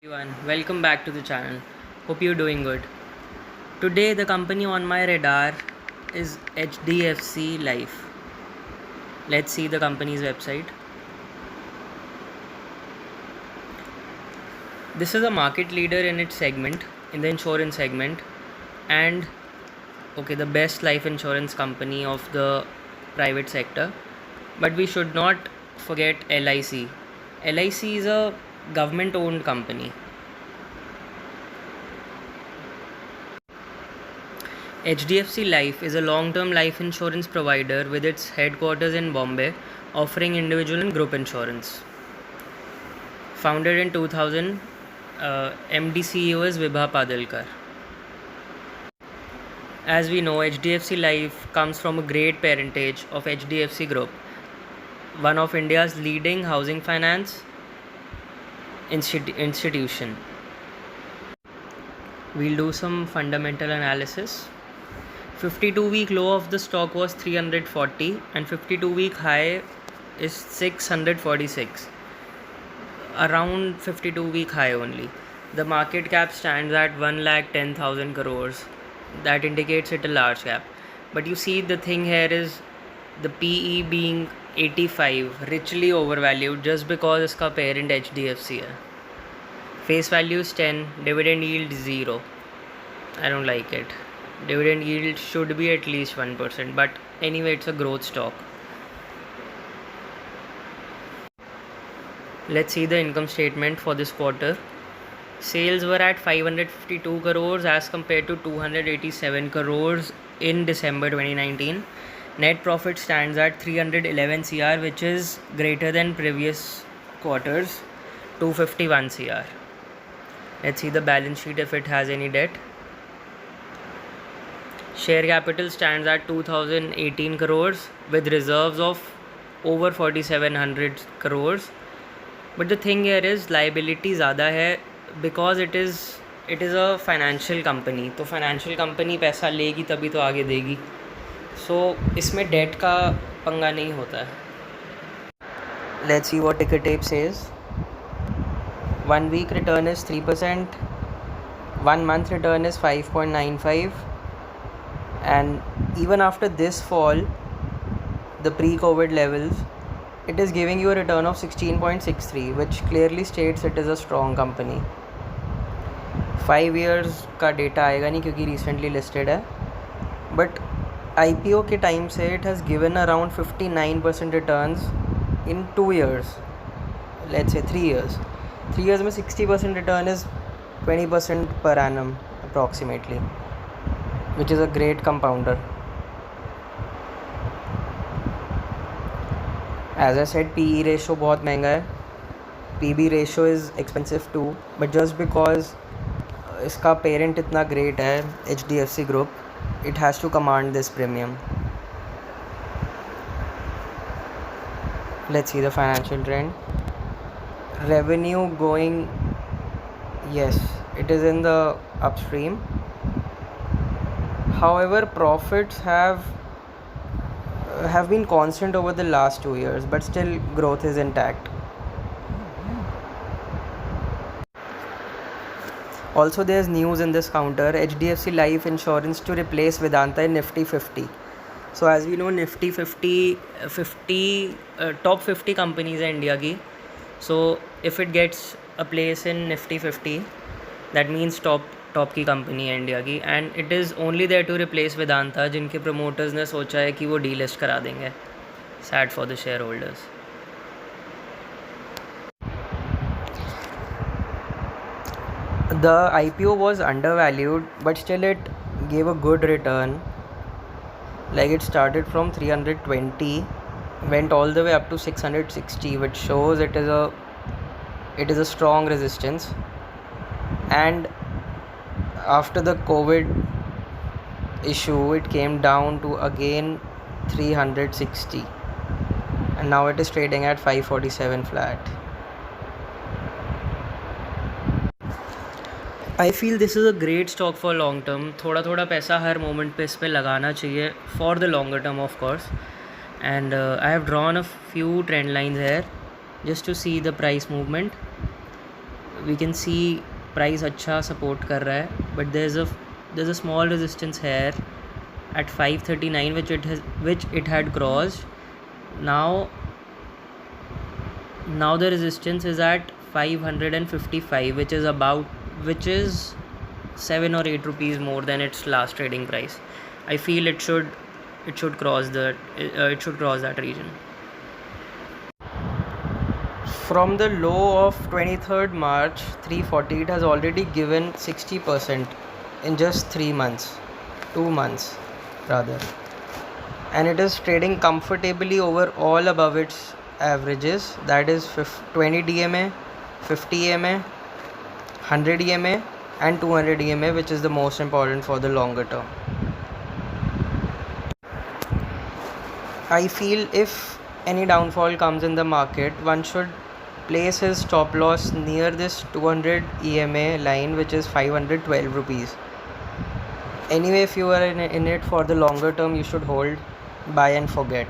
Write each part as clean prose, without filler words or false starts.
Everyone, welcome back to the channel. Hope you're doing good. Today, the company on my radar is HDFC Life. Let's see the company's website. This is a market leader in its segment, in the insurance segment, and the best life insurance company of the private sector. But we should not forget LIC. LIC is a government owned company. HDFC Life is a long-term life insurance provider with its headquarters in Bombay, offering individual and group insurance. Founded in 2000, MD CEO is Vibha Padalkar. As we know, HDFC Life comes from a great parentage of HDFC Group, one of India's leading housing finance institution. We'll do some fundamental analysis. 52-week low of the stock was 340 and 52-week high is 646. Around 52-week high only. The market cap stands at 1,10,000 crores. That indicates it a large cap. But you see, the thing here is the PE being 85, richly overvalued just because इसका parent HDFC है. Face value is 10, dividend yield 0. I don't like it. Dividend yield should be at least 1%, but anyway, it's a growth stock. Let's see the income statement for this quarter. Sales were at 552 crores as compared to 287 crores in December 2019. Net profit stands at 311 CR, which is greater than previous quarters, 251 CR. Let's see the balance sheet if it has any debt. Share capital stands at 2018 crores with reserves of over 4700 crores. But the thing here is liability ज़्यादा है because it is a financial company. तो financial company पैसा लेगी तभी तो आगे देगी. So इसमें debt का पंगा नहीं होता है. Let's see what ticker tape says. 1 week return is 3%. 1 month return is 5.95. And even after this fall, the pre-COVID levels, it is giving you a return of 16.63, which clearly states it is a strong company. 5 years का data आएगा नहीं क्योंकि recently listed है, but IPO के time से it has given around 59% returns in 2 years. Let's say 3 years. 3 years में 60% return is 20% per annum approximately, which is a great compounder. As I said, PE ratio बहुत महंगा है. PB ratio is expensive too, but just because इसका parent इतना great है, HDFC Group, it has to command this premium. Let's see the financial trend. Revenue going, yes, it is in the upstream. However, profits have been constant over the last 2 years, but still growth is intact. Also, there's news in this counter: HDFC Life Insurance to replace Vedanta in Nifty 50. So as we know, Nifty 50 top 50 companies है India की. So if it gets a place in Nifty 50, that means top की company है India की, and it is only there to replace Vedanta, जिनके promoters ने सोचा है कि वो डीलिस्ट करा देंगे. Sad for the share holders. The IPO was undervalued, but still it gave a good return. Like, it started from 320, went all the way up to 660, which shows it is a strong resistance. And after the COVID issue, it came down to again 360, and now it is trading at 547 flat. I feel this is a great stock for long term. थोड़ा पैसा हर moment पे इस पे लगाना चाहिए for the longer term, of course. And I have drawn a few trend lines here just to see the price movement. we can see price अच्छा support कर रहा है, but there's a small resistance here at 539 which it had crossed. Now the resistance is at 555, which is 7 or 8 rupees more than its last trading price. I feel it should cross that region. From the low of 23rd March 340, it has already given 60% in just 2 months rather, and it is trading comfortably over all above its averages, that is 20 DMA, 50 EMA, 100 EMA and 200 EMA, which is the most important for the longer term. I feel if any downfall comes in the market, one should place his stop loss near this 200 EMA line, which is 512 rupees. Anyway, if you are in it for the longer term, you should hold, buy and forget.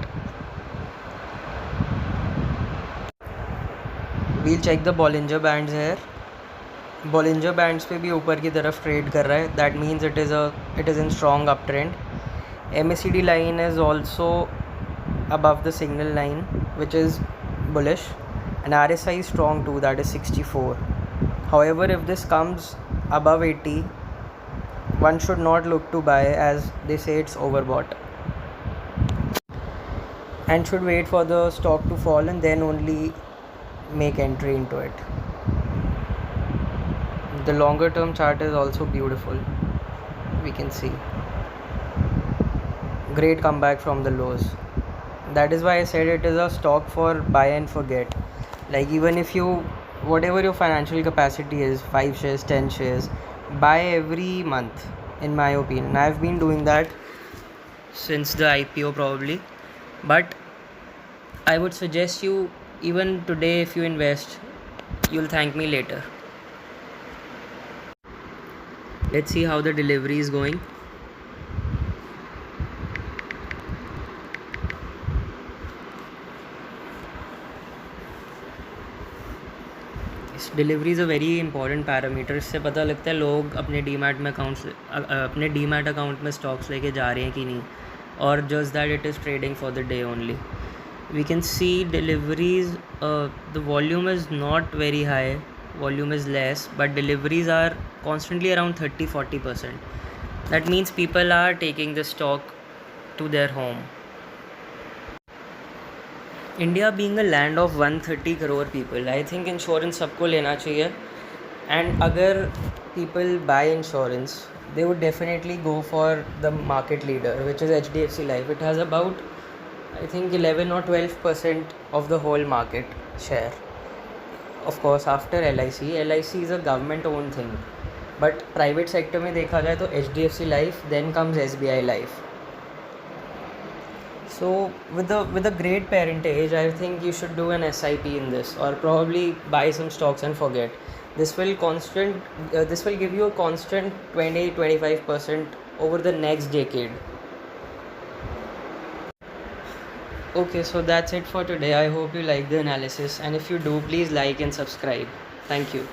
We'll check the Bollinger Bands here. Bollinger Bands पे भी ऊपर की तरफ trade कर रहा है. That means it is in strong uptrend. MACD line is also above the signal line, which is bullish, and RSI is strong too, that is 64. However, if this comes above 80, one should not look to buy, as they say it's overbought, and should wait for the stock to fall and then only make entry into it. The longer term chart is also beautiful. We can see great comeback from the lows. That is why I said it is a stock for buy and forget. Like, even if you, whatever your financial capacity is, 5 shares, 10 shares, buy every month, in my opinion. I've been doing that since the IPO probably, but I would suggest you, even today, if you invest, you'll thank me later. Let's see how the delivery is going. Delivery is a very important parameter. इससे पता लगता है लोग अपने demat account में stocks लेके जा रहे हैं कि नहीं, और just that it is trading for the day only. We can see deliveries, the volume is not very high, volume is less, but deliveries are constantly around 30-40%. That means people are taking the stock to their home. India being a land of 130 crore people, I think insurance सबको लेना चाहिए. And अगर people buy insurance, they would definitely go for the market leader, which is HDFC Life. It has about, I think, 11 or 12% of the whole market share. Of course, after LIC is a government owned thing, but private sector में देखा जाए तो HDFC Life, then comes SBI Life. So with a great parentage, I think you should do an SIP in this, or probably buy some stocks and forget. This will give you a constant 20-25% over the next decade. Okay, so that's it for today. I hope you like the analysis, and if you do, please like and subscribe. Thank you.